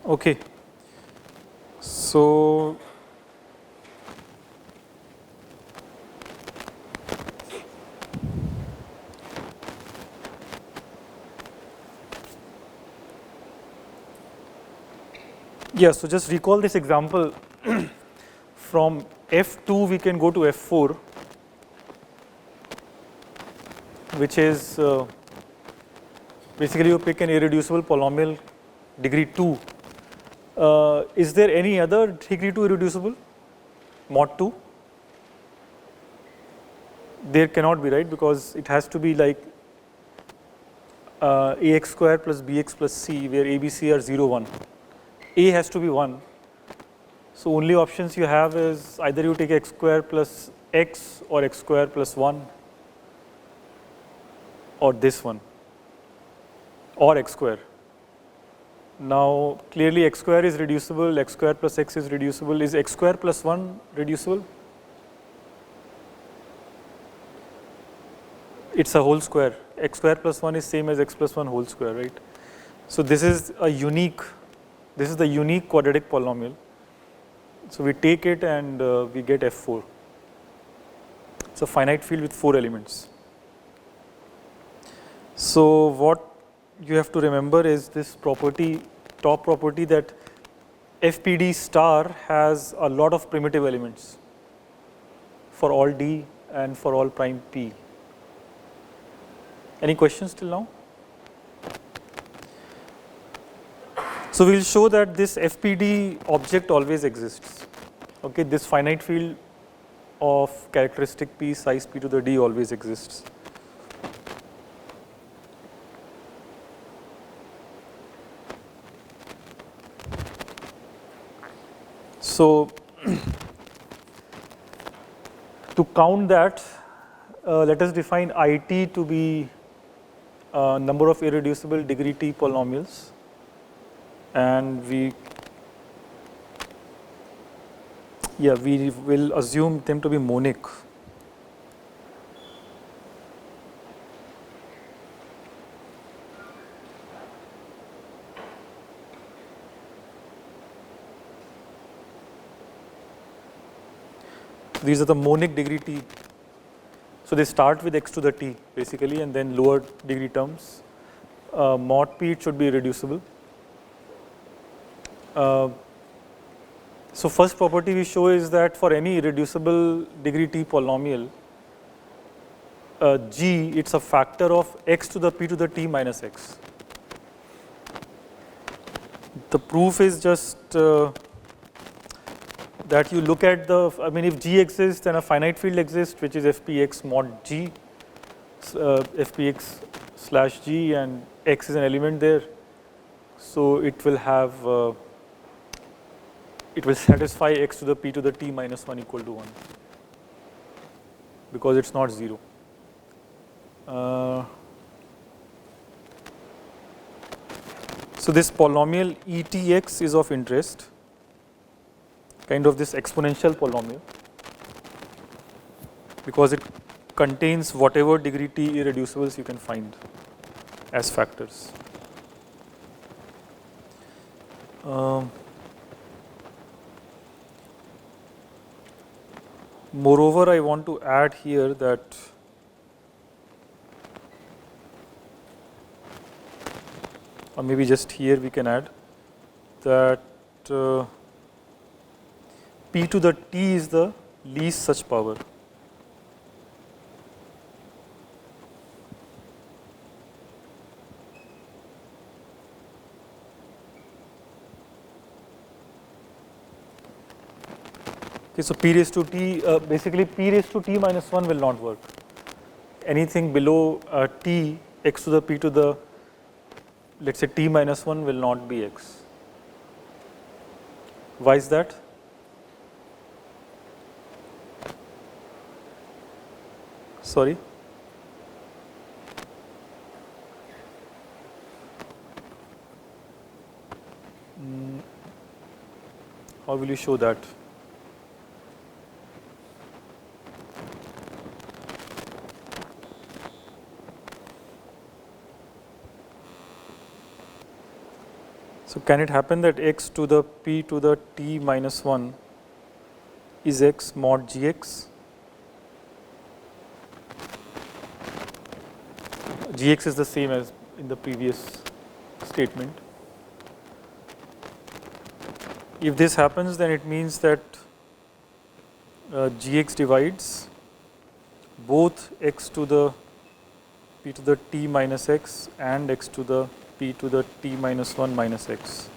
Okay. So yeah, so just recall this example. From F2 we can go to F4, which is basically you pick an irreducible polynomial degree 2. Is there any other degree 2 irreducible? Mod 2? There cannot be, right? Because it has to be like ax square plus bx plus c, where a, b, c are 0, 1. A has to be 1. So only options you have is either you take x square plus x or x square plus 1, or this one, or x square. Now clearly x square is reducible, x square plus x is reducible. Is x square plus 1 reducible? It's a whole square. X square plus 1 is same as x plus 1 whole square, right? So this is the unique quadratic polynomial. So we take it and we get F4. It's a finite field with 4 elements. So what you have to remember is this property, top property, that FPD star has a lot of primitive elements for all D and for all prime P. Any questions till now? So we will show that this FPD object always exists. Okay, this finite field of characteristic P size P to the D always exists. So to count that, let us define IT to be number of irreducible degree T polynomials, and we will assume them to be monic. These are the monic degree T. So they start with x to the T basically, and then lower degree terms. Mod P, it should be reducible. So first property we show is that for any irreducible degree T polynomial, G, it's a factor of x to the P to the T minus x. The proof is just that you look at if G exists, then a finite field exists, which is Fpx mod G, Fpx slash G, and x is an element there. So it will have, it will satisfy x to the P to the T minus 1 equal to 1, because it's not 0. So this polynomial ETX is of interest, kind of this exponential polynomial, because it contains whatever degree T irreducibles you can find as factors. Moreover, I want to add here that or maybe just here we can add that P to the T is the least such power. Okay, so P raised to T, basically P raised to T minus 1 will not work. Anything below T, x to the P to the, let's say T minus 1 will not be x. Why is that? Sorry. How will you show that? So can it happen that x to the p to the t minus 1 is x mod gx? Gx is the same as in the previous statement. If this happens, then it means that gx divides both x to the p to the t minus x and x to the p to the t minus 1 minus x.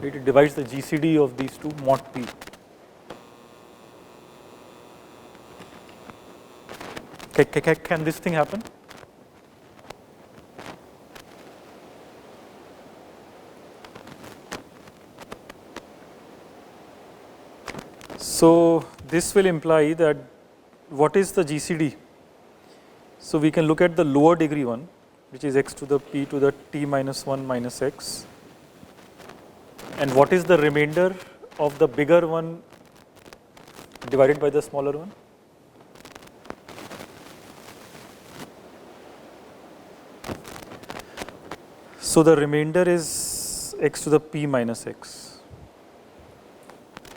It divides the GCD of these two mod p. Can this thing happen? So this will imply that what is the GCD? So we can look at the lower degree one, which is x to the p to the t minus 1 minus x. And what is the remainder of the bigger one divided by the smaller one? So the remainder is x to the p minus x.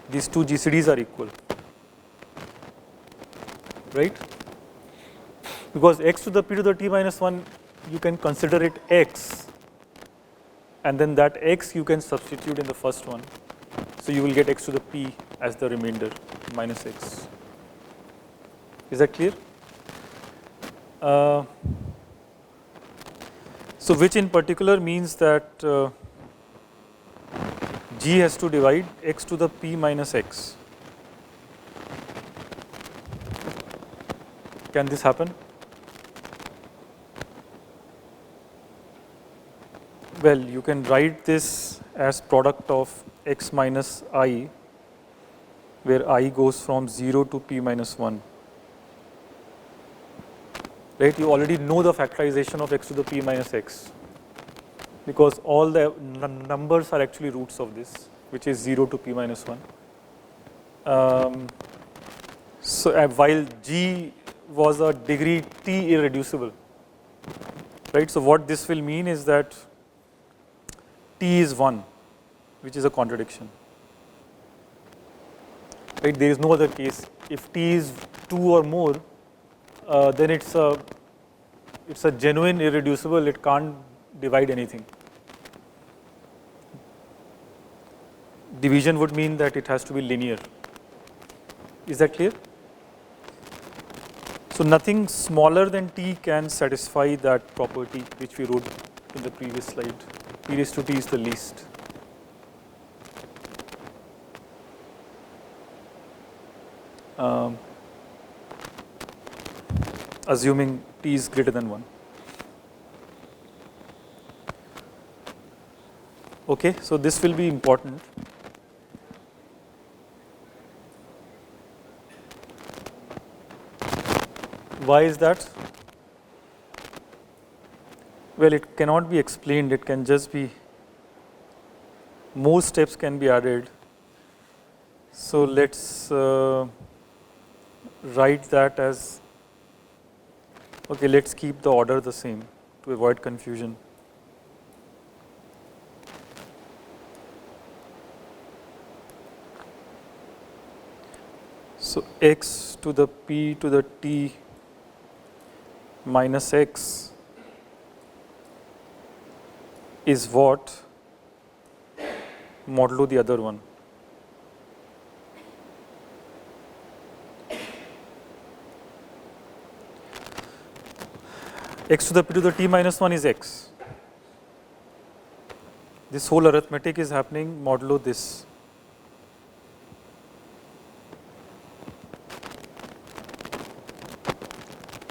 These two GCDs are equal, right? Because x to the p to the t minus 1, you can consider it x, and then that x you can substitute in the first one. So you will get x to the p as the remainder minus x. Is that clear? So which in particular means that G has to divide x to the p minus x. Can this happen? Well, you can write this as product of x minus I, where I goes from 0 to p minus 1. Right? You already know the factorization of x to the p minus x, because all the numbers are actually roots of this, which is 0 to p minus 1. So while G was a degree t irreducible, right? So what this will mean is that t is 1, which is a contradiction. Right? There is no other case. If t is 2 or more, then it's a genuine irreducible. It can't divide anything. Division would mean that it has to be linear. Is that clear? So nothing smaller than t can satisfy that property which we wrote in the previous slide. P raised to t is the least. Assuming t is greater than 1. Okay, so this will be important. Why is that? Well, it cannot be explained, it can just be, more steps can be added. So let's write that as, okay, let's keep the order the same to avoid confusion. So x to the p to the t minus x is what modulo the other one. X to the p to the t minus 1 is x. This whole arithmetic is happening modulo this.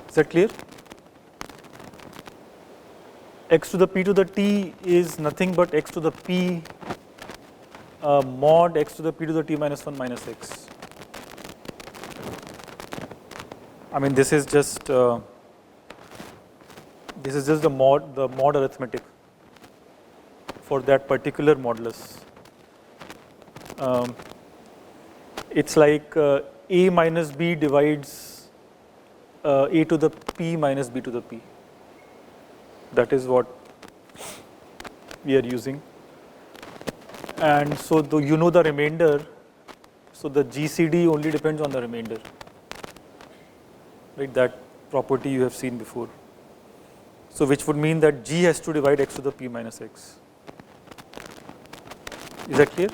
Is that clear? X to the p to the t is nothing but x to the p mod x to the p to the t minus 1 minus x. I mean, this is just the mod arithmetic for that particular modulus. It's like a minus b divides a to the p minus b to the p. That is what we are using. And so you know the remainder, so the GCD only depends on the remainder, right? That property you have seen before. So which would mean that G has to divide x to the p minus x. Is that clear?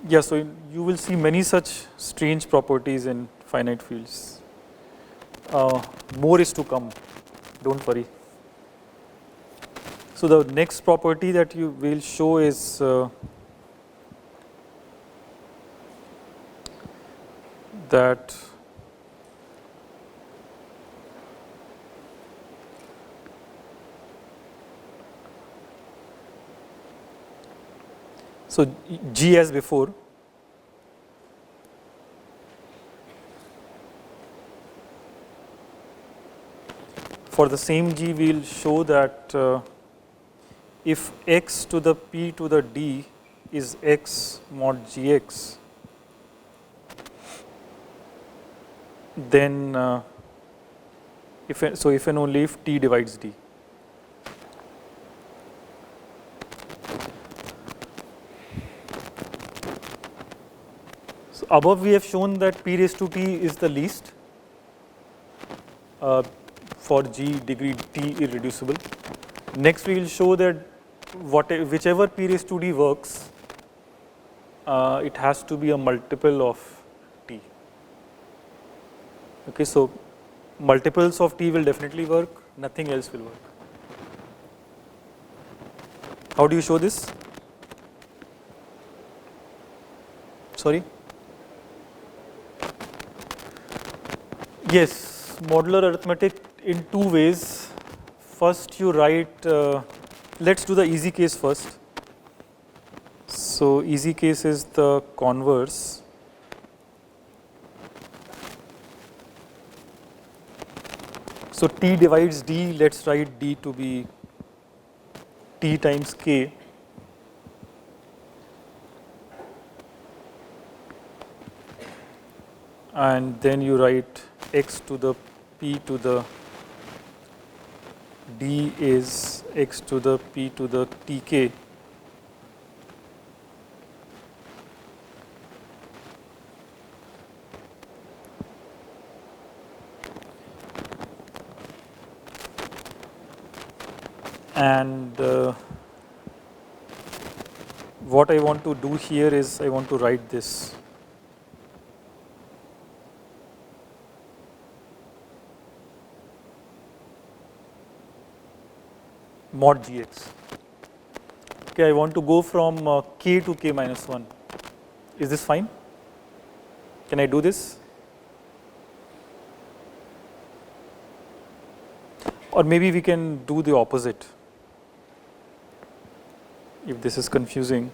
Yeah, so you will see many such strange properties in finite fields. More is to come, don't worry. So the next property that you will show is that so G as before. For the same G, we will show that if x to the p to the d is x mod gx, then if and only if t divides d. So above we have shown that p raised to t is the least for g degree t irreducible. Next we will show that whichever p raised to d works, it has to be a multiple of t. Okay, so multiples of t will definitely work, nothing else will work. How do you show this? Sorry? Yes, modular arithmetic in two ways. First you write, let's do the easy case first. So easy case is the converse. So t divides d, let's write d to be t times k. And then you write x to the p to the d is x to the p to the tk. And what I want to do here is I want to write this. Mod gx. Okay, I want to go from k to k minus 1. Is this fine? Can I do this? Or maybe we can do the opposite, if this is confusing.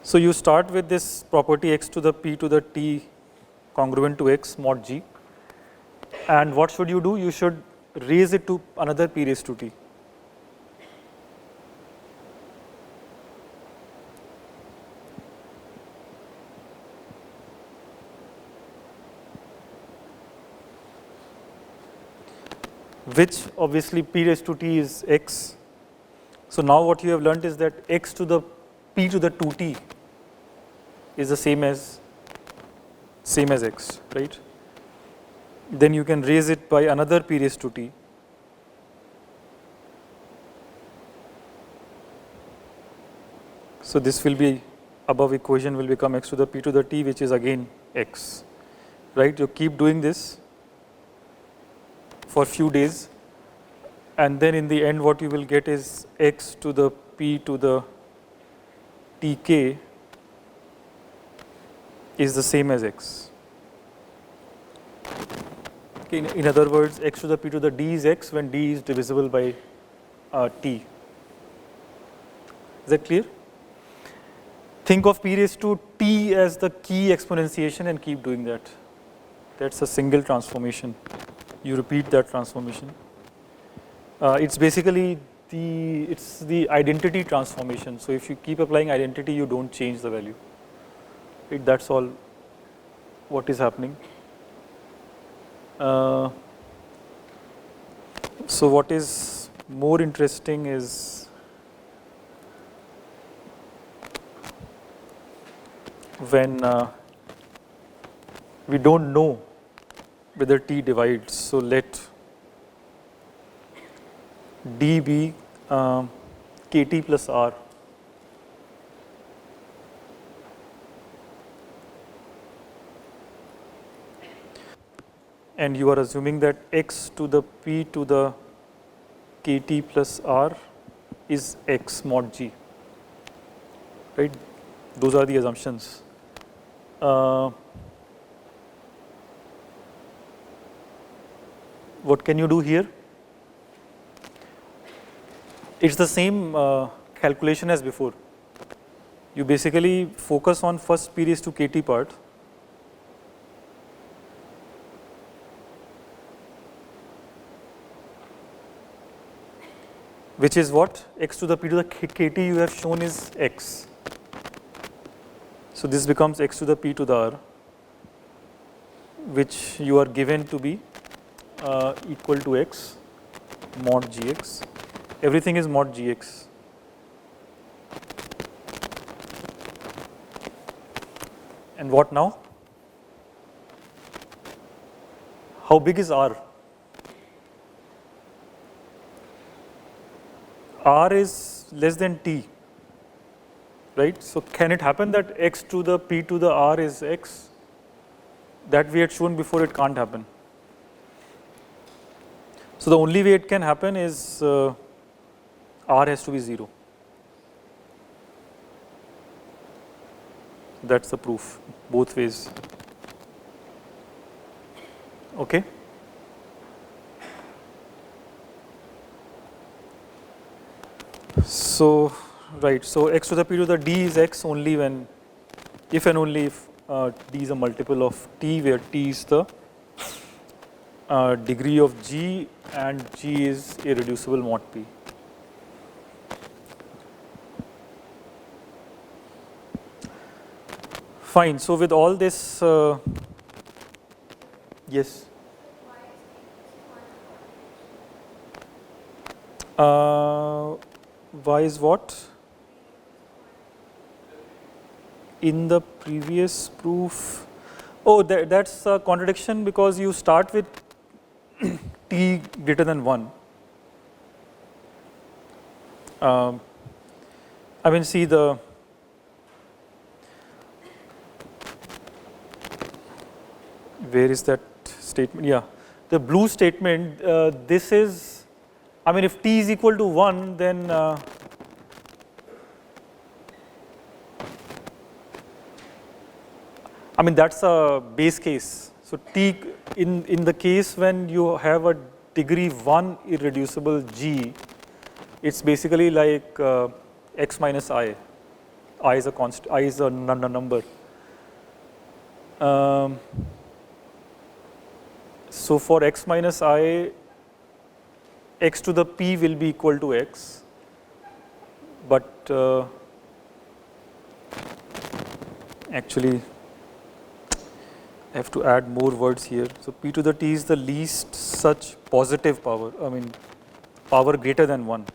So you start with this property x to the p to the t congruent to x mod g, and what should you do? You should raise it to another p raised to t. Which obviously p raised to t is x. So now what you have learnt is that x to the p to the 2t is the same as x, right? Then you can raise it by another p raised to t. So this will be, above equation will become x to the p to the t, which is again x, right? You keep doing this for a few days, and then in the end what you will get is x to the p to the tk is the same as x. Okay, in other words, x to the p to the d is x when d is divisible by t. Is that clear? Think of p raised to t as the key exponentiation and keep doing that. That's a single transformation. You repeat that transformation. It's basically the identity transformation. So if you keep applying identity, you don't change the value. Right? That's all what is happening. So what is more interesting is when we don't know whether T divides. So let D be KT plus R. And you are assuming that x to the p to the KT plus R is x mod G. Right? Those are the assumptions. What can you do here? It's the same calculation as before. You basically focus on first p raised to KT part. Which is what? X to the p to the KT you have shown is x. So this becomes x to the p to the R, which you are given to be equal to x mod Gx. Everything is mod Gx. And what now? How big is R? R is less than T, right? So can it happen that x to the p to the R is x? That we had shown before, it can't happen. So the only way it can happen is R has to be 0. That's the proof, both ways. Okay? So, right, so x to the p to the d is x only when, if and only if d is a multiple of t, where t is the degree of G and G is irreducible mod P. Fine, so with all this, yes. Y is what? In the previous proof, oh, that's a contradiction because you start with t greater than 1. I mean, see the where is that statement? Yeah, the blue statement. This is, I mean, if t is equal to 1, then I mean that's a base case. So t in the case when you have a degree 1 irreducible G, it's basically like x minus I. I is a constant. I is a number. So for x minus I, x to the p will be equal to x, but actually I have to add more words here. So p to the t is the least such positive power, I mean power greater than 1.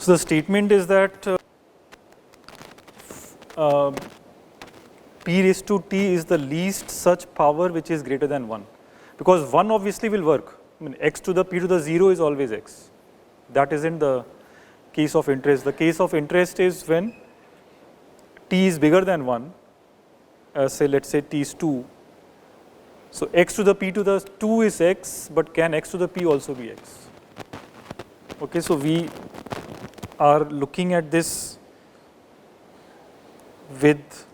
So the statement is that p raised to t is the least such power which is greater than 1, because 1 obviously will work. I mean, x to the p to the 0 is always x. That isn't the case of interest. The case of interest is when t is bigger than 1, say let's say t is 2. So x to the p to the 2 is x, but can x to the p also be x? Okay, so we are looking at this with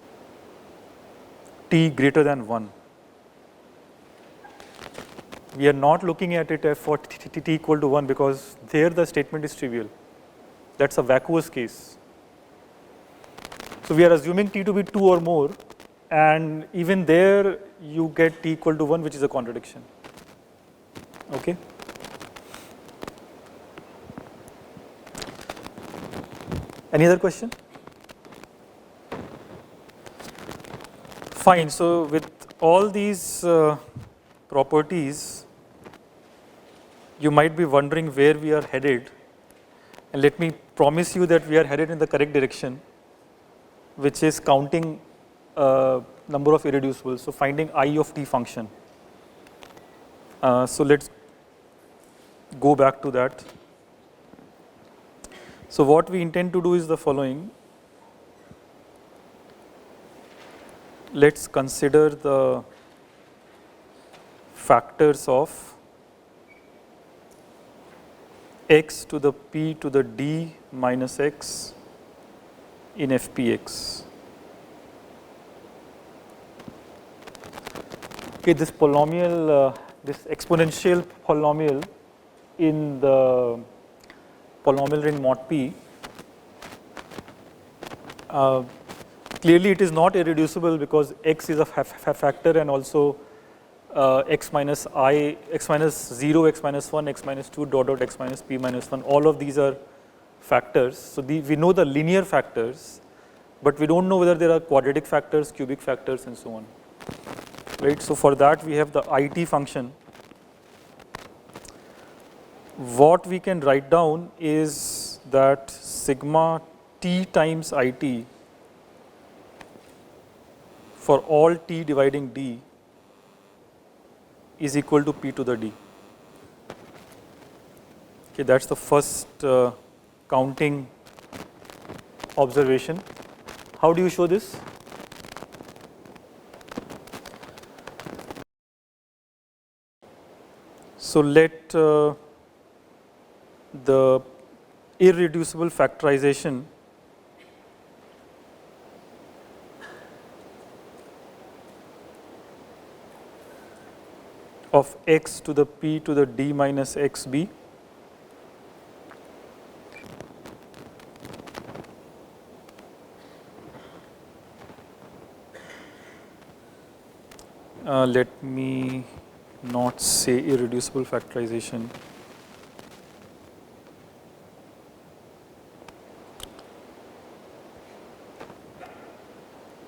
t greater than 1. We are not looking at it for t equal to 1 because there the statement is trivial. That's a vacuous case. So we are assuming t to be 2 or more, and even there you get t equal to 1, which is a contradiction. Okay. Any other question? Fine. So with all these properties, you might be wondering where we are headed, and let me promise you that we are headed in the correct direction, which is counting number of irreducibles, so finding I of t function. So let's go back to that. So what we intend to do is the following. Let's consider the factors of x to the p to the d minus x in fpx. Okay, this polynomial, this exponential polynomial in the polynomial ring mod P, clearly it is not irreducible because x is a factor, and also x minus 0, x minus 1, x minus 2, dot dot x minus p minus 1, all of these are factors. So we know the linear factors, but we don't know whether there are quadratic factors, cubic factors, and so on. Right? So for that we have the IT function. What we can write down is that sigma t times IT for all t dividing d is equal to p to the d. Okay, that's the first counting observation. How do you show this? So let the irreducible factorization of x to the p to the d minus xb let me not say irreducible factorization.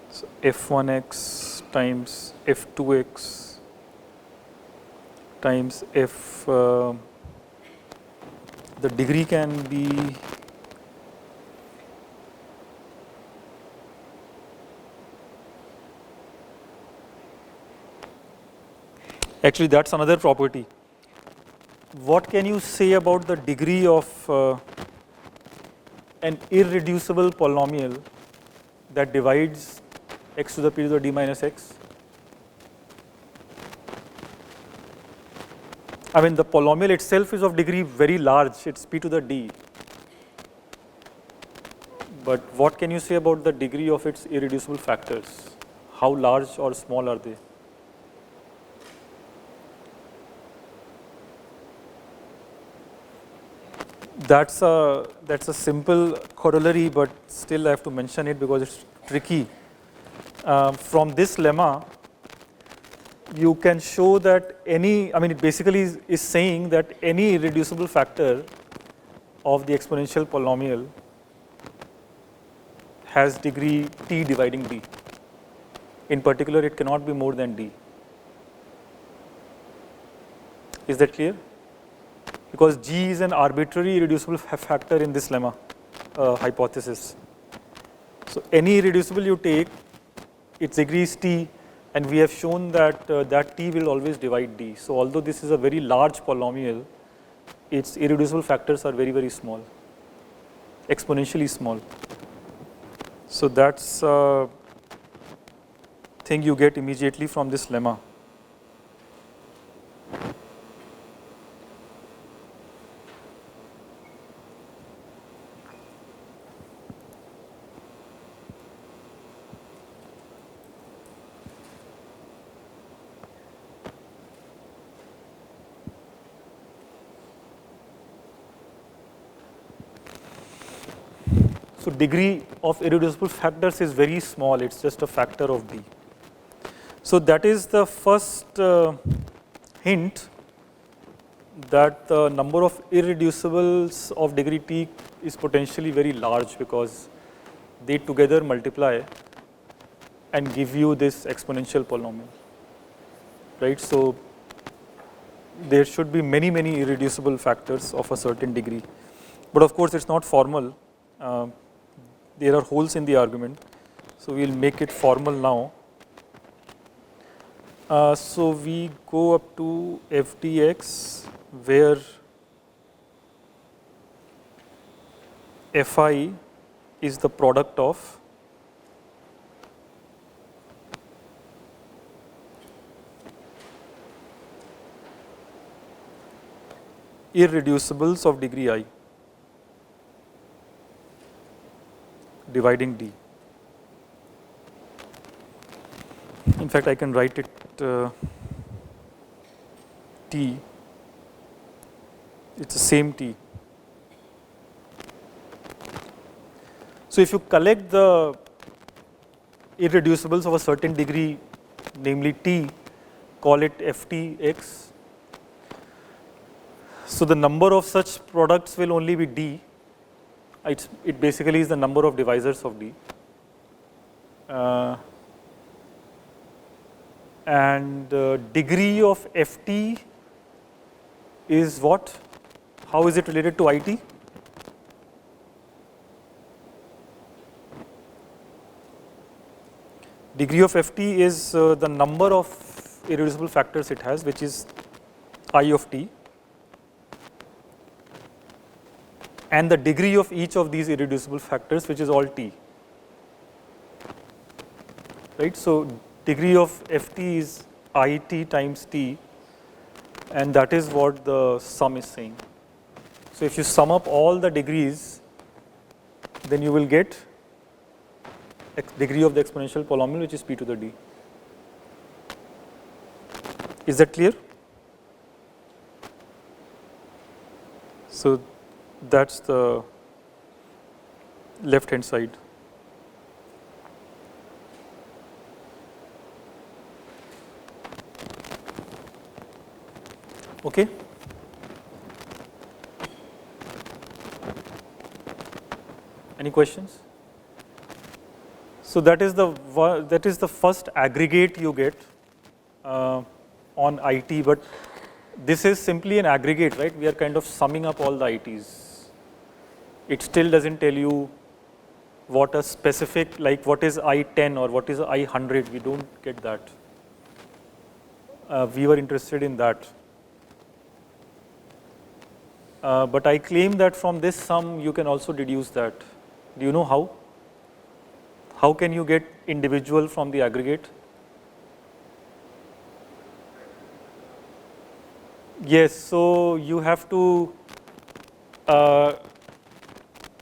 So f1x times f2x times f, the degree can be actually that's another property. What can you say about the degree of an irreducible polynomial that divides x to the p to the d minus x? I mean, the polynomial itself is of degree very large, it's p to the d. But what can you say about the degree of its irreducible factors? How large or small are they? That's a simple corollary, but still I have to mention it because it's tricky. From this lemma, you can show that any, I mean, it basically is saying that any irreducible factor of the exponential polynomial has degree t dividing d. In particular, it cannot be more than d. Is that clear? Because g is an arbitrary irreducible factor in this lemma hypothesis. So any irreducible you take, its degree is t, and we have shown that that t will always divide d. So although this is a very large polynomial, its irreducible factors are very, very small, exponentially small. So that's a thing you get immediately from this lemma. So degree of irreducible factors is very small, it's just a factor of d. So that is the first hint that the number of irreducibles of degree t is potentially very large, because they together multiply and give you this exponential polynomial, right? So there should be many irreducible factors of a certain degree, but of course it's not formal. There are holes in the argument, so we'll make it formal now. So we go up to f dx, where fi is the product of irreducibles of degree I dividing d. In fact, I can write it t, it's the same t. So if you collect the irreducibles of a certain degree, namely t, call it ftx. So the number of such products will only be d. It basically is the number of divisors of d. And degree of ft is what? How is it related to it? Degree of ft is the number of irreducible factors it has, which is I of t, and the degree of each of these irreducible factors, which is all t, right? So degree of ft is it times t, and that is what the sum is saying. So if you sum up all the degrees, then you will get degree of the exponential polynomial, which is p to the d. Is that clear? So that's the left hand side. Okay. Any questions? So that is the first aggregate you get on IT, but this is simply an aggregate, right? We are kind of summing up all the ITs. It still doesn't tell you what a specific, like what is I10 or what is I100. We don't get that. We were interested in that. But I claim that from this sum you can also deduce that. Do you know how? How can you get individual from the aggregate? Yes, so you have to,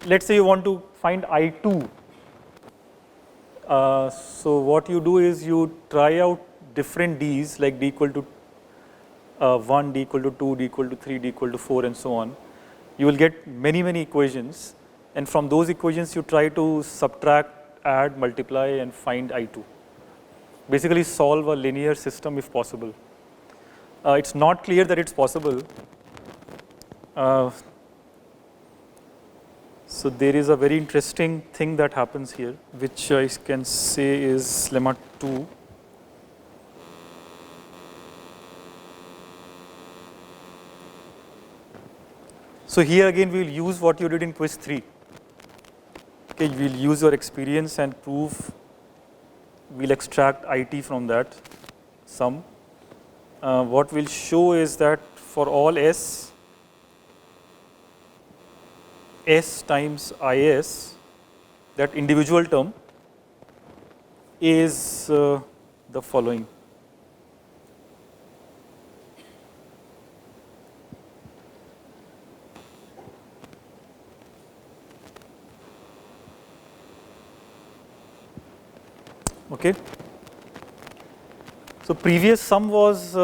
let's say you want to find I2. So what you do is you try out different d's, like d equal to 1, d equal to 2, d equal to 3, d equal to 4, and so on. You will get many equations, and from those equations you try to subtract, add, multiply, and find I2. Basically solve a linear system if possible. It's not clear that it's possible. So there is a very interesting thing that happens here, which I can say is lemma 2. So here again we will use what you did in quiz 3. Okay, we will use your experience and prove, we will extract IT from that sum. What we will show is that for all S times IS, that individual term is the following. Okay. So previous sum was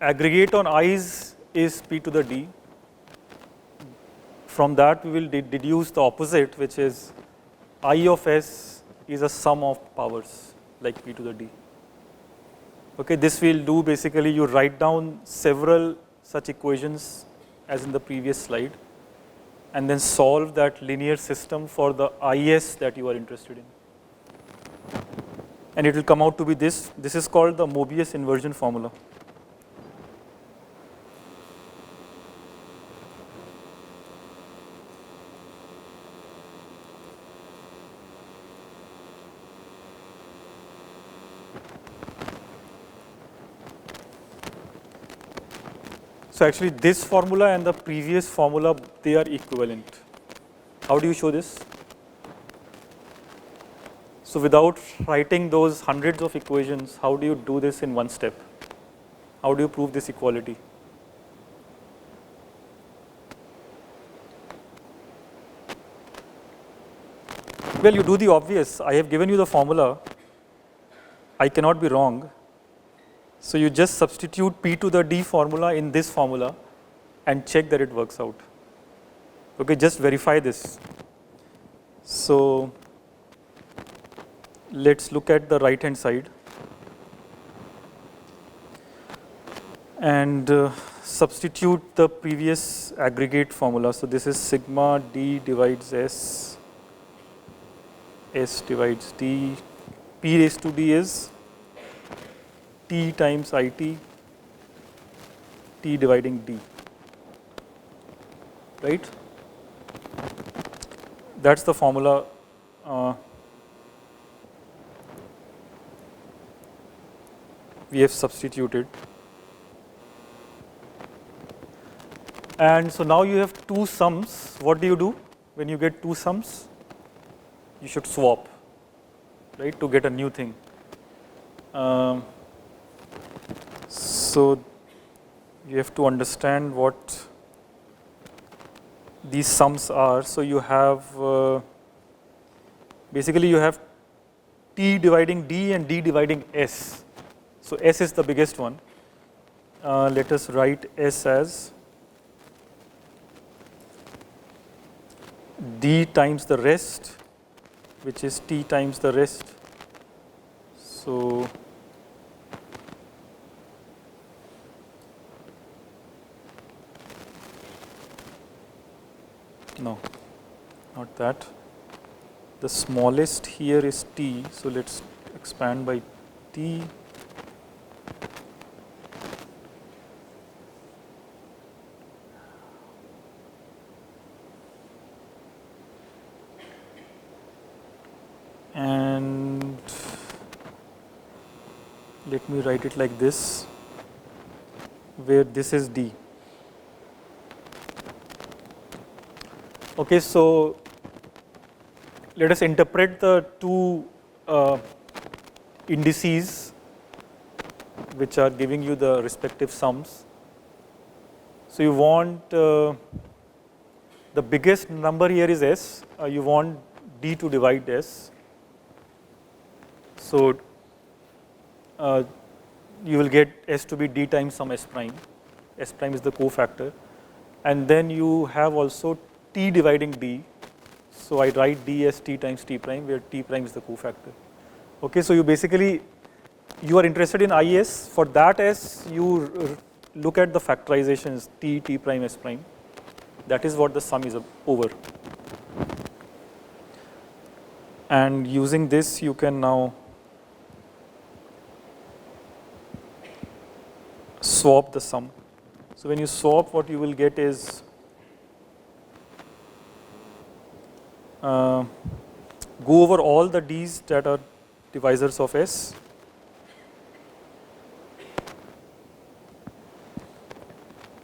aggregate on i's is p to the d. From that we will deduce the opposite, which is I of S is a sum of powers like p to the d. Okay, this will do basically you write down several such equations as in the previous slide and then solve that linear system for the IS that you are interested in. And it will come out to be this. This is called the Mobius inversion formula. So actually this formula and the previous formula, they are equivalent. How do you show this? So without writing those hundreds of equations, how do you do this in one step? How do you prove this equality? Well, you do the obvious. I have given you the formula. I cannot be wrong. So you just substitute p to the d formula in this formula and check that it works out. Okay, just verify this. So let's look at the right hand side and substitute the previous aggregate formula. So this is sigma d divides s, s divides d, p raised to d is t times it, t dividing d, right? That's the formula we have substituted. And so now you have two sums. What do you do when you get two sums? You should swap, right, to get a new thing. So you have to understand what these sums are. So you have basically you have t dividing d and d dividing s. So s is the biggest one. Let us write s as d times the rest, which is t times the rest. So no, not that. The smallest here is t, so let's expand by t. And let me write it like this, where this is d. Okay, so let us interpret the two indices which are giving you the respective sums. So you want the biggest number here is s, you want d to divide s. So you will get s to be d times some s prime. S prime is the cofactor, and then you have also t dividing d. So I write d as t times t prime, where t prime is the cofactor. Okay, so you basically you are interested in is. For that s, you look at the factorizations t, t prime, s prime. That is what the sum is over. And using this, you can now swap the sum. So when you swap, what you will get is go over all the d's that are divisors of s.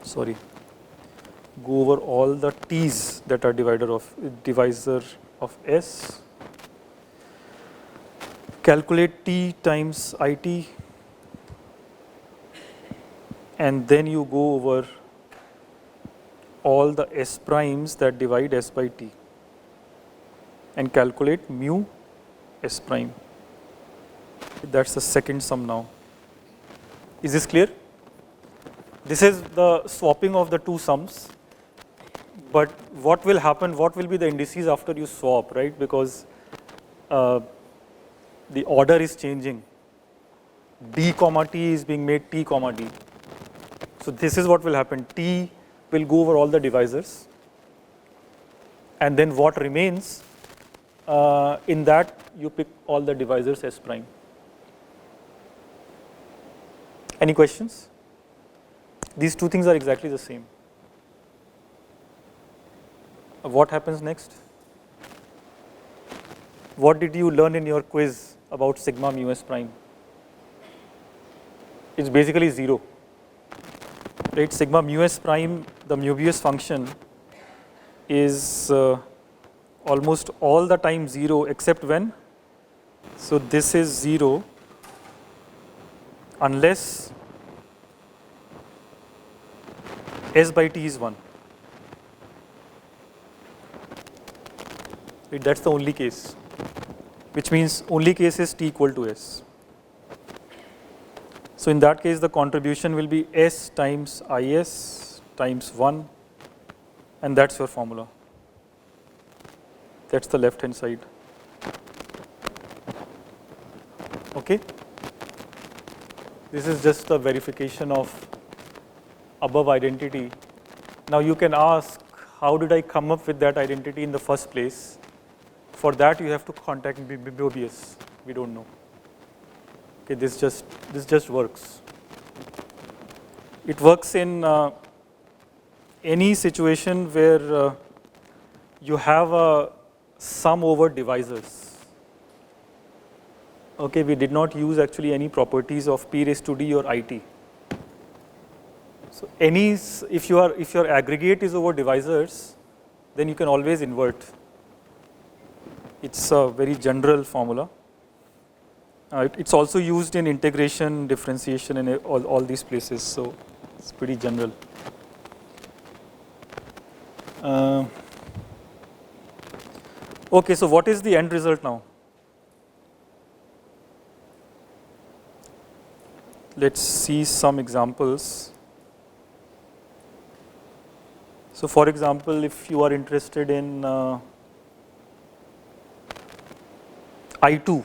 Sorry. Go over all the t's that are divisor of s. Calculate t times it. And then you go over all the s primes that divide s by t and calculate mu s prime. That's the second sum now. Is this clear? This is the swapping of the two sums. But what will happen, what will be the indices after you swap, right? Because the order is changing. D comma T is being made T comma D. So this is what will happen. T will go over all the divisors. And then what remains, in that you pick all the divisors S prime. Any questions? These two things are exactly the same. What happens next? What did you learn in your quiz about sigma mu S prime? It's basically 0. Right? Sigma mu S prime, the Möbius function, is almost all the time 0 except when? So this is 0 unless S by T is 1. Right? That's the only case, which means only case is T equal to S. So in that case, the contribution will be S times IS times 1, and that's your formula. That's the left hand side. Okay? This is just a verification of above identity. Now you can ask, how did I come up with that identity in the first place? For that you have to contact Möbius. We don't know. Okay, this just works. It works in any situation where you have a sum over divisors. Okay, we did not use actually any properties of P raised to D or IT. So if your aggregate is over divisors, then you can always invert. It's a very general formula. It's also used in integration, differentiation, and all these places. So it's pretty general. Okay, so what is the end result now? Let's see some examples. So for example, if you are interested in I2,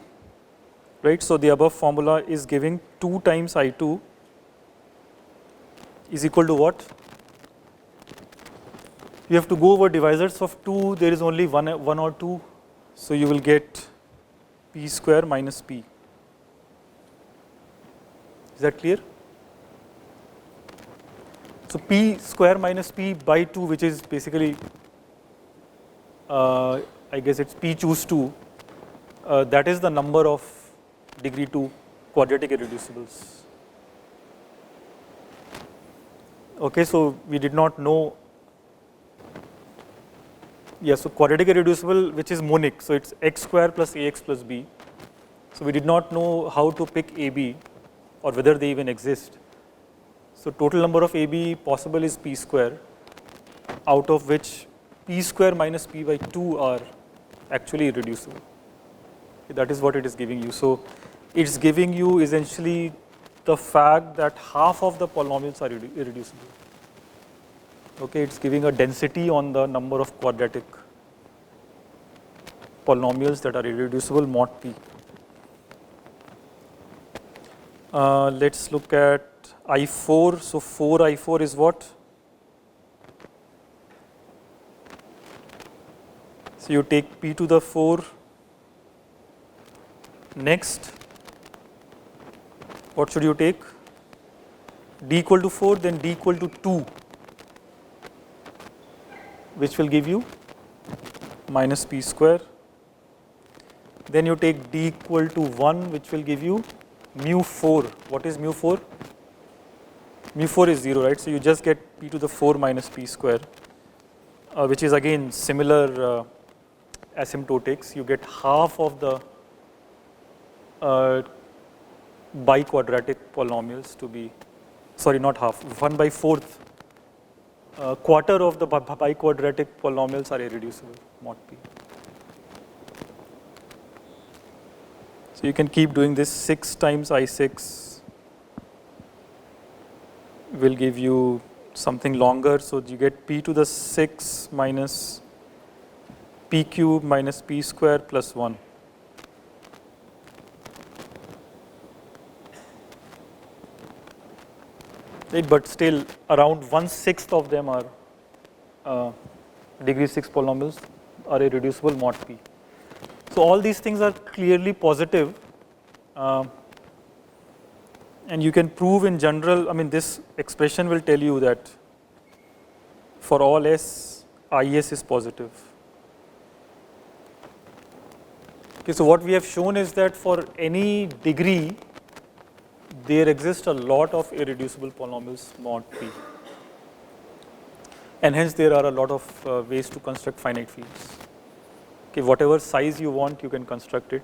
right? So the above formula is giving 2 times I2 is equal to what? You have to go over divisors of 2, there is only one or 2, so you will get P square minus P. Is that clear? So P square minus P by 2, which is basically, I guess it's P choose 2, that is the number of degree 2 quadratic irreducibles. Okay, so we did not know. Yes, so quadratic irreducible, which is monic, so it's x square plus ax plus b. So we did not know how to pick AB or whether they even exist. So total number of AB possible is P square, out of which P square minus P by 2 are actually irreducible. That is what it is giving you. So it's giving you essentially the fact that half of the polynomials are irreducible. Okay, it's giving a density on the number of quadratic polynomials that are irreducible mod P. Let's look at I4. So 4I4 is what? So you take P to the 4. Next, what should you take? D equal to 4, then D equal to 2, which will give you minus P square. Then you take D equal to 1, which will give you mu 4. What is mu 4? Mu 4 is 0, right? So you just get P to the 4 minus P square, which is again similar asymptotics. You get half of the biquadratic polynomials to be, sorry, not half, 1/4, quarter of the biquadratic polynomials are irreducible, mod P. So you can keep doing this. 6 times I6 will give you something longer, so you get p to the 6 minus p cube minus p square plus 1. Right, but still around 1/6 of them are degree 6 polynomials are irreducible mod p. So all these things are clearly positive, and you can prove in general, I mean this expression will tell you that for all s, is is positive. Okay, so what we have shown is that for any degree, there exist a lot of irreducible polynomials mod p, and hence there are a lot of ways to construct finite fields. Okay, whatever size you want, you can construct it,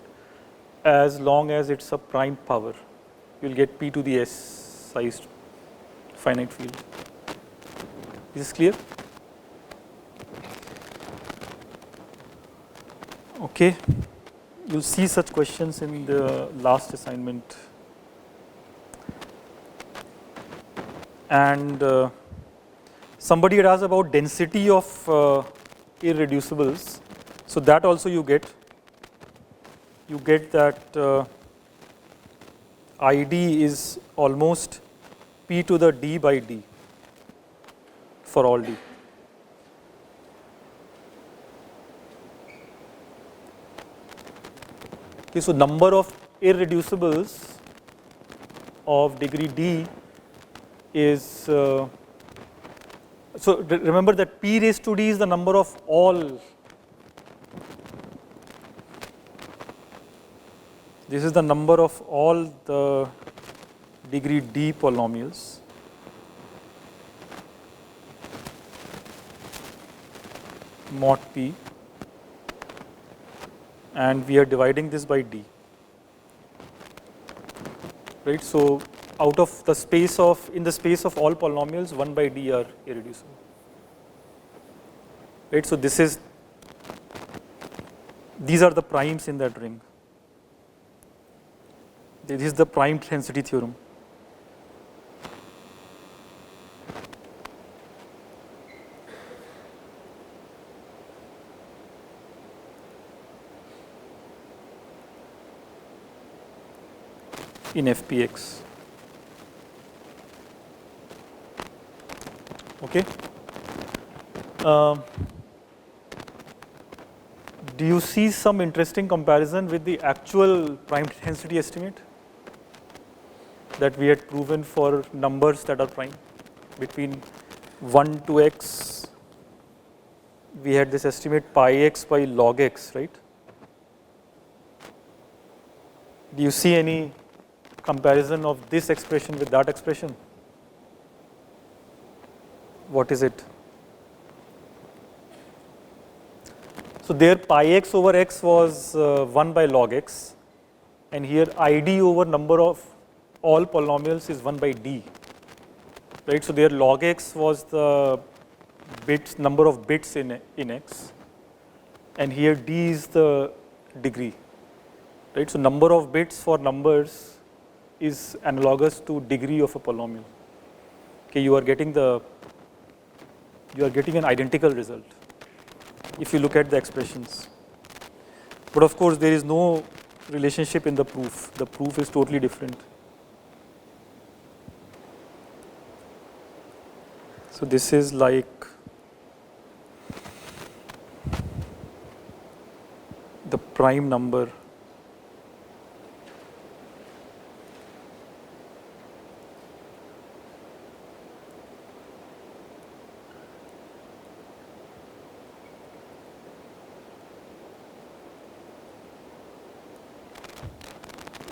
as long as it's a prime power. You will get p to the s sized finite field. Is this clear? Okay, you'll see such questions in the last assignment. And somebody had asked about density of irreducibles. So that also you get. You get that ID is almost p to the d by d for all d. Okay, so number of irreducibles of degree d is, so remember that p raised to d is the number of all, this is the number of all the degree d polynomials. Mod p, and we are dividing this by d, right? So out of the space of, in the space of all polynomials, 1 by d are irreducible, right? So this is, these are the primes in that ring. This is the prime density theorem. In FPX. Okay. Do you see some interesting comparison with the actual prime density estimate that we had proven for numbers that are prime? Between 1 to x, we had this estimate pi x by log x, right? Do you see any comparison of this expression with that expression? What is it? So there pi x over x was 1 by log x, and here ID over number of all polynomials is 1 by d, right? So there log x was the bits, number of bits in x, and here d is the degree, right? So number of bits for numbers is analogous to degree of a polynomial. Okay, you are getting an identical result if you look at the expressions. But of course there is no relationship in the proof. The proof is totally different. So this is like the prime number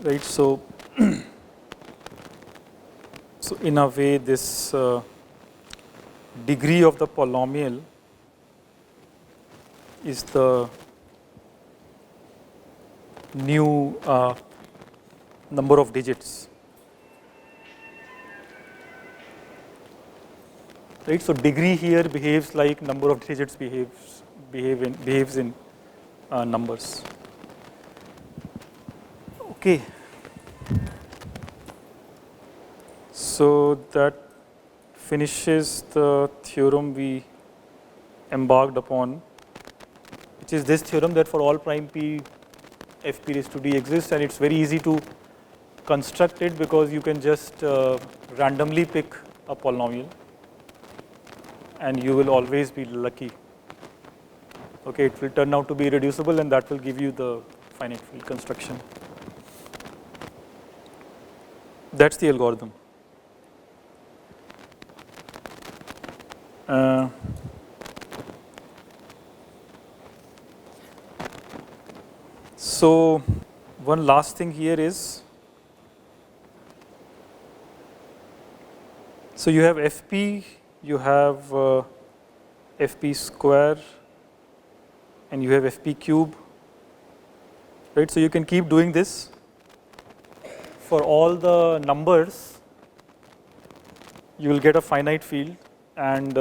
right. So so in a way this degree of the polynomial is the new number of digits, right? So degree here behaves like number of digits behaves in numbers. Okay. So that finishes the theorem we embarked upon, which is this theorem that for all prime p, fp raised to d exists, and it's very easy to construct it because you can just randomly pick a polynomial and you will always be lucky. Okay, it will turn out to be irreducible and that will give you the finite field construction. That's the algorithm. So one last thing here is, so you have fp, you have fp square, and you have fp cube, right? So you can keep doing this for all the numbers. You will get a finite field, and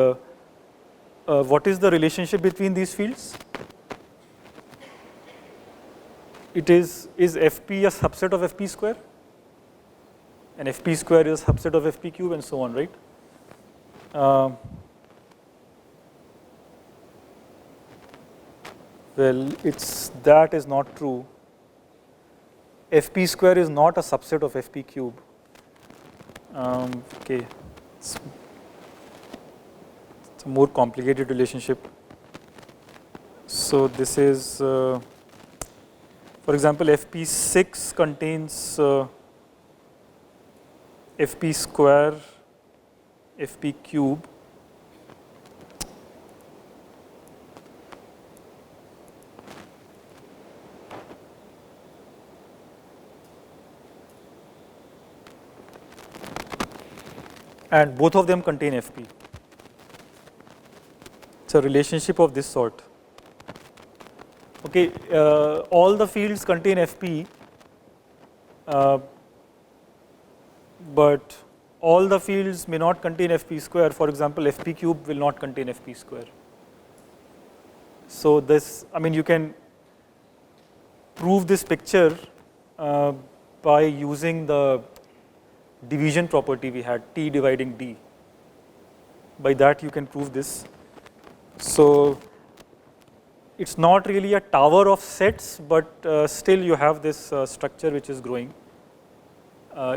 what is the relationship between these fields? It is fp a subset of fp square, and fp square is a subset of fp cube, and so on, right? Well, that is not true. fp square is not a subset of fp cube. Okay, it's a more complicated relationship. So this is, for example, fp6 contains fp square, fp cube, and both of them contain fp. It's a relationship of this sort. Okay, all the fields contain fp, but all the fields may not contain fp square. For example, fp cube will not contain fp square. So this, I mean, you can prove this picture by using the division property we had, T dividing D. By that you can prove this. So it's not really a tower of sets, but still you have this structure which is growing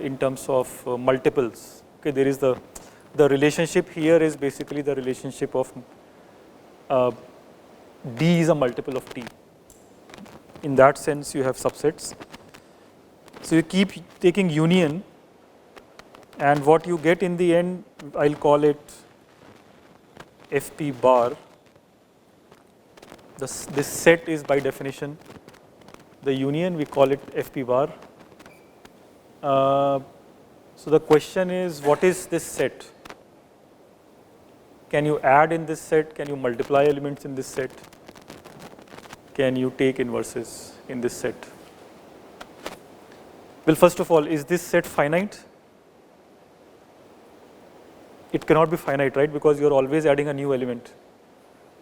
in terms of multiples. Okay, there is the relationship here is basically the relationship of D is a multiple of T. In that sense you have subsets. So you keep taking union, and what you get in the end, I'll call it fp bar. This set is by definition the union, we call it fp bar. So the question is, what is this set? Can you add in this set? Can you multiply elements in this set? Can you take inverses in this set? Well, first of all, is this set finite? It cannot be finite, right? Because you are always adding a new element.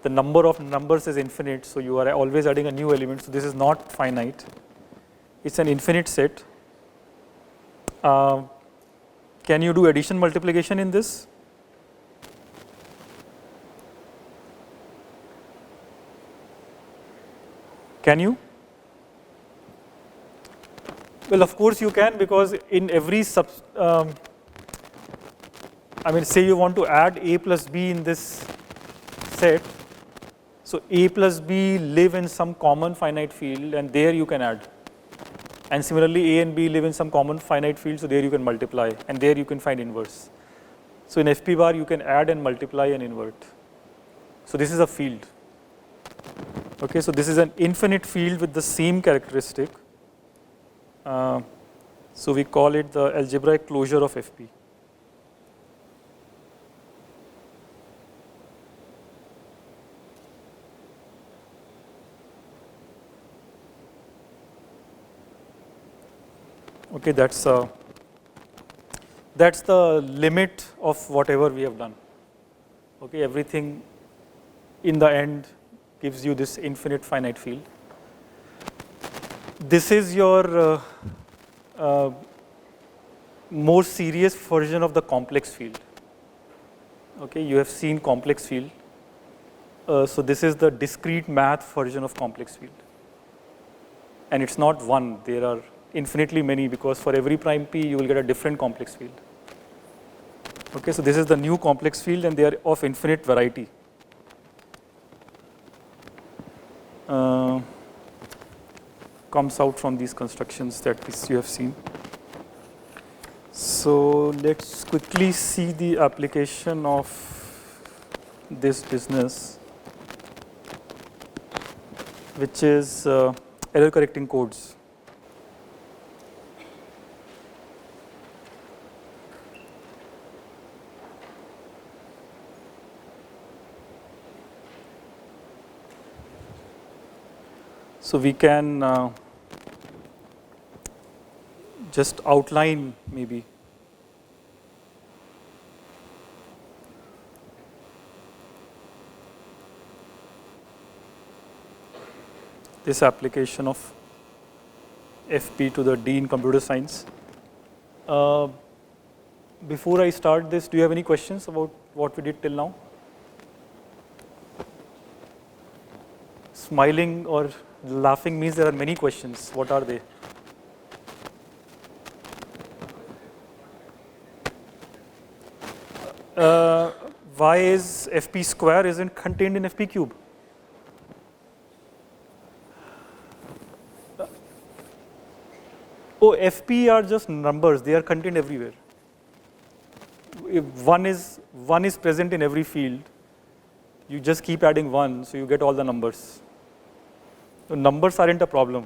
The number of numbers is infinite, so you are always adding a new element. So this is not finite. It's an infinite set. Can you do addition multiplication in this? Can you? Well, of course you can, because in every I mean, say you want to add a plus b in this set. So a plus b live in some common finite field, and there you can add. And similarly, a and b live in some common finite field, so there you can multiply, and there you can find inverse. So in fp bar, you can add and multiply and invert. So this is a field. Okay, so this is an infinite field with the same characteristic. So we call it the algebraic closure of fp. Okay, that's the limit of whatever we have done. Okay, everything in the end gives you this infinite finite field. This is your more serious version of the complex field. Okay, you have seen complex field. So this is the discrete math version of complex field. And it's not one, there are infinitely many, because for every prime p you will get a different complex field. Okay, so this is the new complex field and they are of infinite variety. Comes out from these constructions that you have seen. So let's quickly see the application of this business, which is error correcting codes. So we can just outline maybe this application of FP to the D in computer science. Before I start this, do you have any questions about what we did till now? Smiling or laughing means there are many questions. What are they? Why is FP square isn't contained in FP cube? Oh, FP are just numbers, they are contained everywhere. If one is present in every field, you just keep adding 1, so you get all the numbers. So numbers aren't a problem.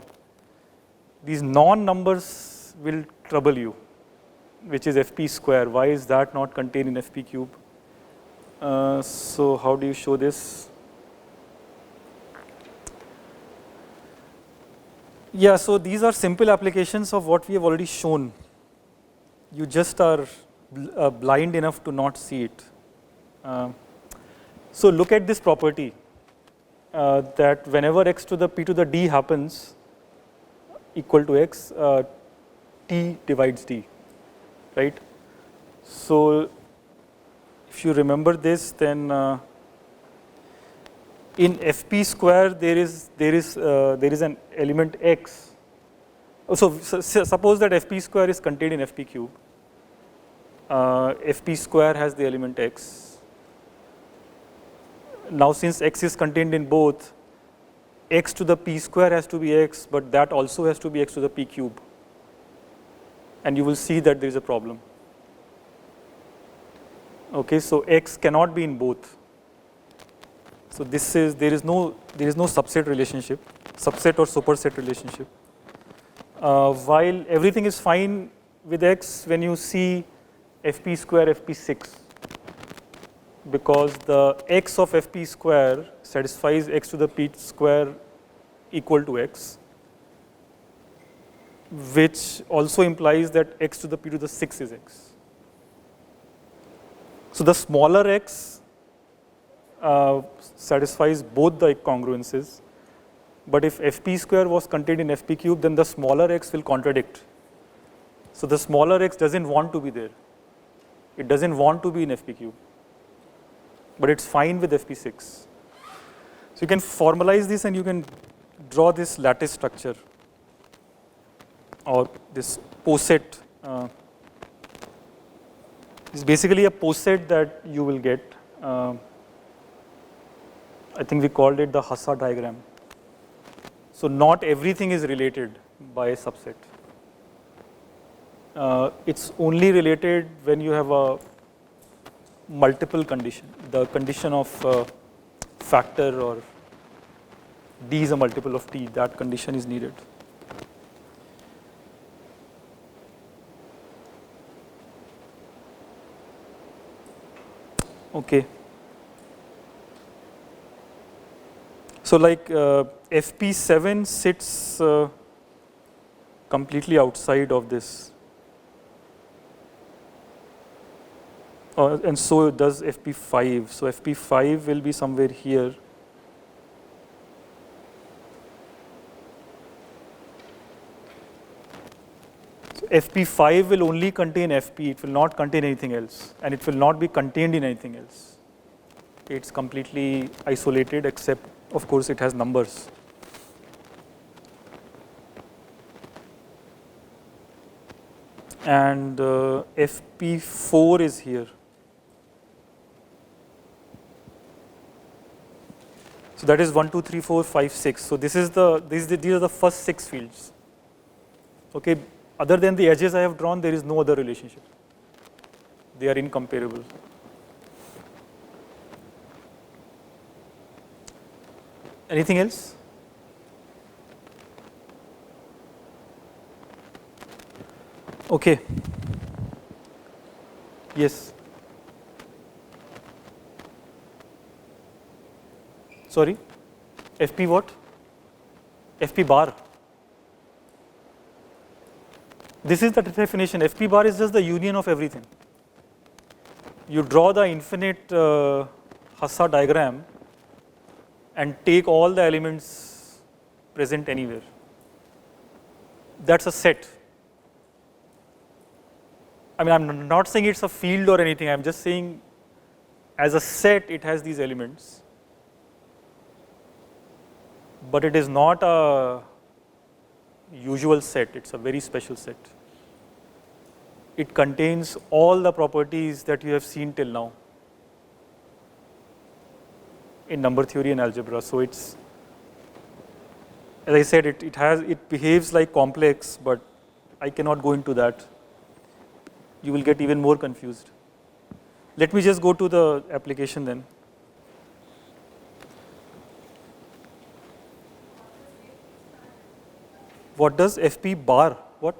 These non-numbers will trouble you, which is FP square. Why is that not contained in FP cube? So how do you show this? Yeah, so these are simple applications of what we have already shown. You just are blind enough to not see it. So look at this property that whenever x to the p to the d happens equal to x, t divides d, right? So if you remember this, then in FP square there is an element x. So suppose that FP square is contained in FP cube. FP square has the element x. Now since x is contained in both, x to the p square has to be x, but that also has to be x to the p cube. And you will see that there is a problem. Okay, so x cannot be in both. So this is there is no subset relationship, subset or superset relationship. While everything is fine with x when you see FP square FP6, because the x of FP square satisfies x to the p square equal to x, which also implies that x to the p to the 6 is x. So the smaller x satisfies both the congruences, but if FP square was contained in FP cube, then the smaller x will contradict. So the smaller x doesn't want to be there. It doesn't want to be in FP cube, but it's fine with FP6. So you can formalize this and you can draw this lattice structure or this poset. It's basically a poset that you will get. I think we called it the Hassa diagram. So not everything is related by a subset. It's only related when you have a multiple condition. The condition of factor or d is a multiple of t, that condition is needed. Okay. So like FP7 sits completely outside of this. And so does FP5. So FP5 will be somewhere here. So FP5 will only contain FP, it will not contain anything else, and it will not be contained in anything else. It's completely isolated, except, of course, it has numbers. And FP4 is here. So that is 1, 2, 3, 4, 5, 6. So these are the first 6 fields. Okay. Other than the edges I have drawn, there is no other relationship. They are incomparable. Anything else? Okay. Yes. Sorry. FP what? FP bar. This is the definition. FP bar is just the union of everything. You draw the infinite Hasse diagram and take all the elements present anywhere. That's a set. I mean, I'm not saying it's a field or anything. I'm just saying as a set, it has these elements. But it is not a usual set. It's a very special set. It contains all the properties that you have seen till now in number theory and algebra. So it's, as I said, it behaves like complex, but I cannot go into that. You will get even more confused. Let me just go to the application then. What does FP bar? What?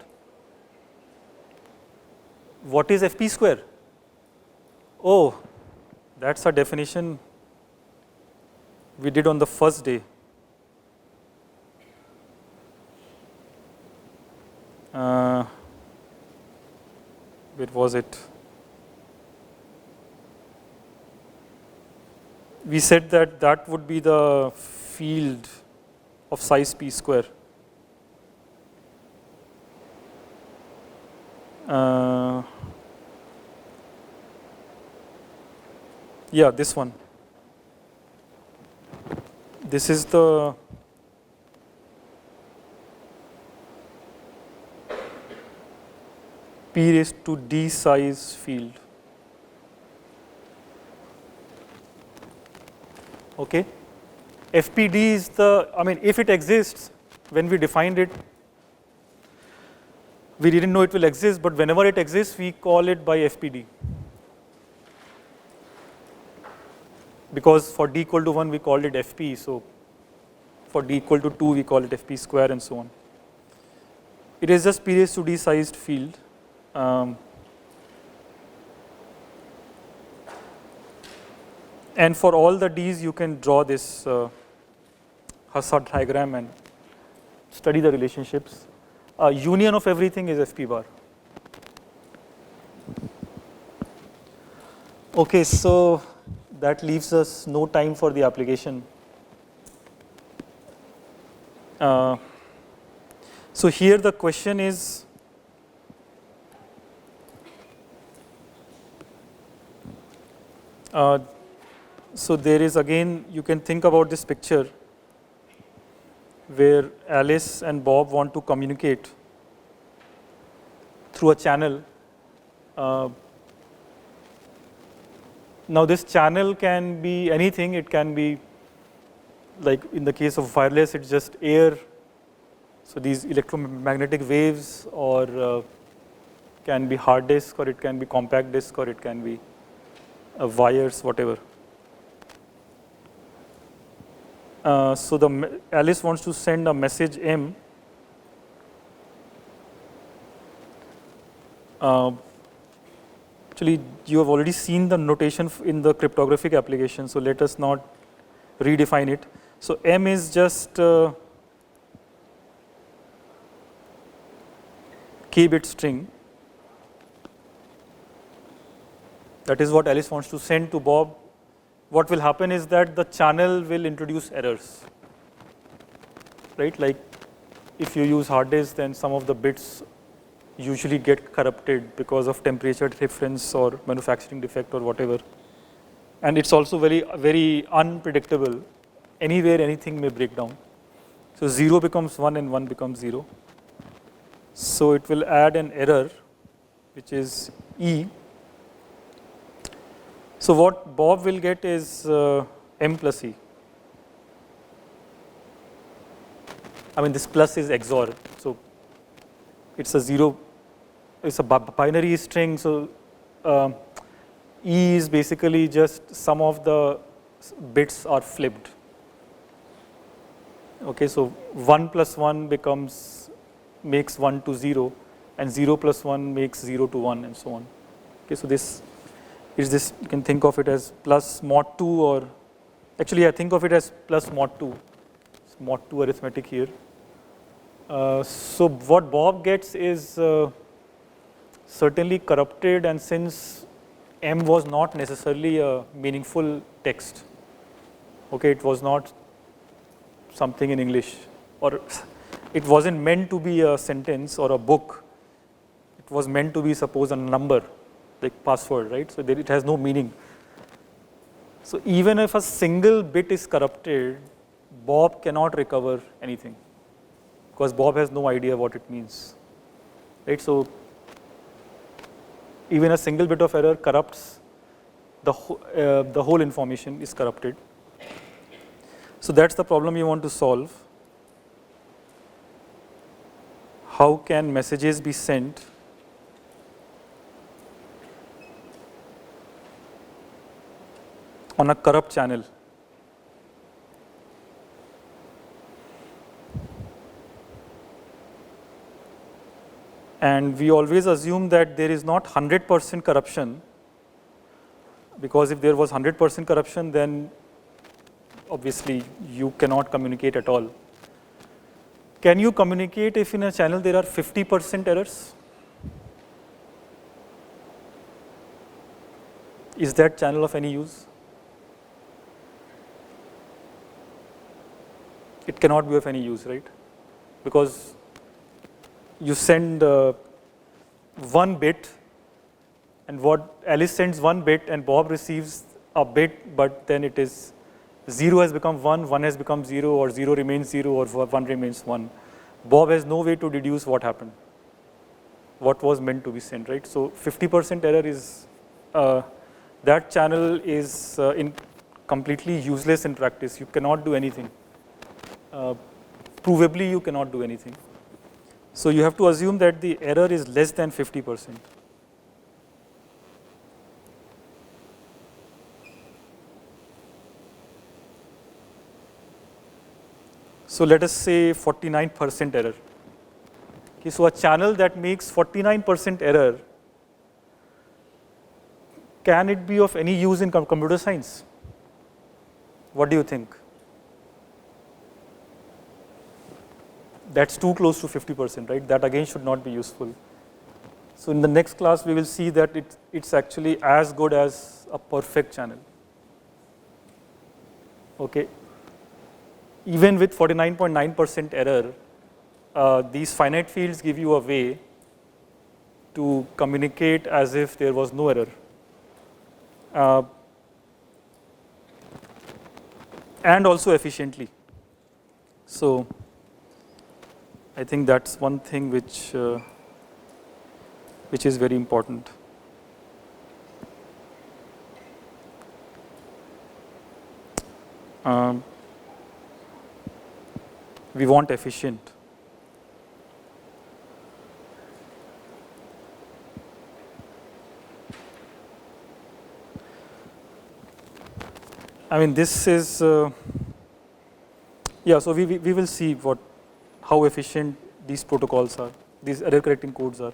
What is FP square? Oh, that's a definition we did on the first day. Where was it? We said that that would be the field of size p square. Yeah, this one. This is the p raised to d size field. Okay. FPD is the, I mean, if it exists, when we defined it, we didn't know it will exist, but whenever it exists, we call it by FPD. Because for d equal to 1, we called it FP, so for d equal to 2, we call it FP square and so on. It is just p raised to d sized field. And for all the d's, you can draw this Hasse diagram and study the relationships. Union of everything is FP bar. Okay, so that leaves us no time for the application. So here the question is, so there is again, you can think about this picture where Alice and Bob want to communicate through a channel. Now this channel can be anything. It can be, like in the case of wireless, it's just air. So these electromagnetic waves, or can be hard disk, or it can be compact disk, or it can be wires, whatever. So Alice wants to send a message M. Actually, you have already seen the notation in the cryptographic application, so let us not redefine it. So M is just k-bit string. That is what Alice wants to send to Bob. What will happen is that the channel will introduce errors, right? Like if you use hard disk, then some of the bits usually get corrupted because of temperature difference or manufacturing defect or whatever. And it's also very unpredictable. Anywhere anything may break down. So 0 becomes 1 and 1 becomes 0. So it will add an error, which is E. So what Bob will get is M plus E. I mean, this plus is XOR. So it's a 0, it's a binary string. So E is basically just some of the bits are flipped. Okay, so 1 plus 1 makes 1 to 0, and 0 plus 1 makes 0 to 1, and so on. Okay, so this is this, you can think of it as plus mod 2, or actually I think of it as plus mod 2. It's mod 2 arithmetic here. So what Bob gets is certainly corrupted, and since M was not necessarily a meaningful text, okay, it was not something in English, or it wasn't meant to be a sentence or a book. It was meant to be, suppose, a number, like password, right? So it has no meaning. So even if a single bit is corrupted, Bob cannot recover anything, because Bob has no idea what it means, right? So even a single bit of error corrupts the whole information is corrupted. So that's the problem you want to solve. How can messages be sent on a corrupt channel? And we always assume that there is not 100% corruption, because if there was 100% corruption, then obviously you cannot communicate at all. Can you communicate if in a channel there are 50% errors? Is that channel of any use? It cannot be of any use, right? Because you send 1 bit, and what Alice sends 1 bit and Bob receives a bit, but then it is 0 has become 1, 1 has become 0, or 0 remains 0, or 1 remains 1. Bob has no way to deduce what happened, what was meant to be sent, right? So 50% error is, that channel is completely useless in practice. You cannot do anything. Provably you cannot do anything. So you have to assume that the error is less than 50%. So let us say 49% error. Okay, so a channel that makes 49% error, can it be of any use in computer science? What do you think? That's too close to 50%, right? That again should not be useful. So in the next class, we will see that it's actually as good as a perfect channel. Okay. Even with 49.9% error, these finite fields give you a way to communicate as if there was no error, and also efficiently. So I think that's one thing which is very important. We want efficient. I mean, this is, yeah, so we will see how efficient these protocols are, these error correcting codes are.